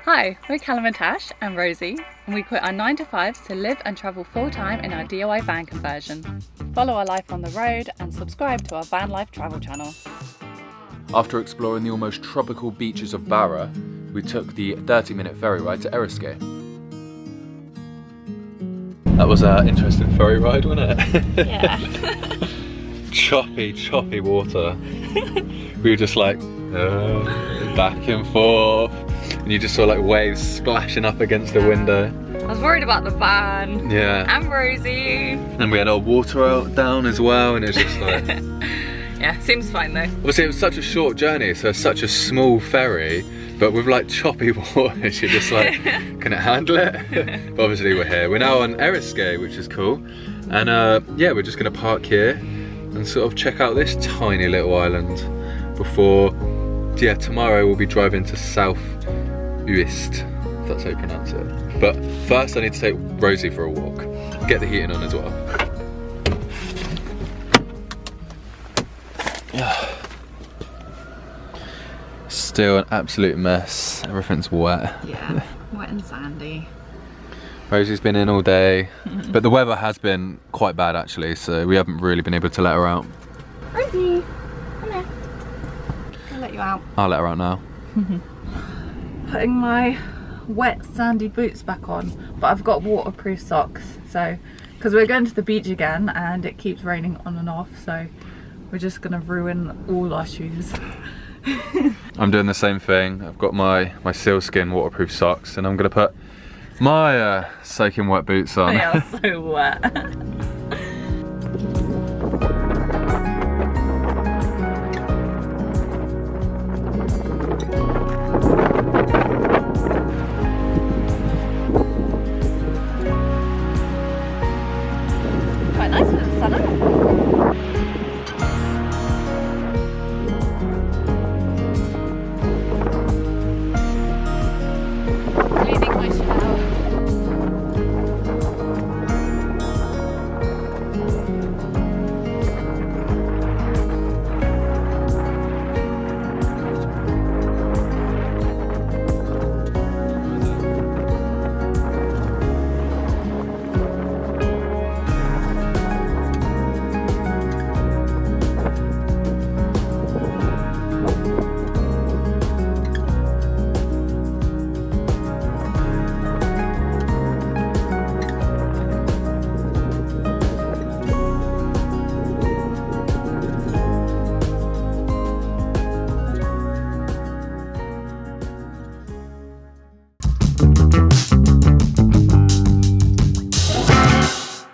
Hi, we're Callum and Tash and Rosie, and we quit our 9 to 5s to live and travel full-time in our DIY van conversion. Follow our life on the road and subscribe to our van life travel channel. After exploring the almost tropical beaches of Barra, we took the 30-minute ferry ride to Eriskay. That was an interesting ferry ride, wasn't it? Yeah. choppy water. We were just like back and forth, and you just saw like waves splashing up against the window. I was worried about the van. Yeah. And Rosie. And we had our water out down as well, and it was just like... Yeah, seems fine though. Obviously it was such a short journey, so it's such a small ferry, but with like choppy waters, you're just like, can it handle it? But obviously we're here. We're now on Eriskay, which is cool. And yeah, we're just gonna park here and sort of check out this tiny little island before, yeah, tomorrow we'll be driving to South Uist, if that's how you pronounce it. But first I need to take Rosie for a walk. Get the heating on as well. Still an absolute mess. Everything's wet. Yeah, wet and sandy. Rosie's been in all day, but the weather has been quite bad actually, so we haven't really been able to let her out. Rosie, come here. I'll let you out. I'll let her out now. Putting my wet sandy boots back on, but I've got waterproof socks, so because we're going to the beach again and it keeps raining on and off, so we're just gonna ruin all our shoes. I'm doing the same thing. I've got my sealskin waterproof socks, and I'm gonna put my soaking wet boots on. They are so wet.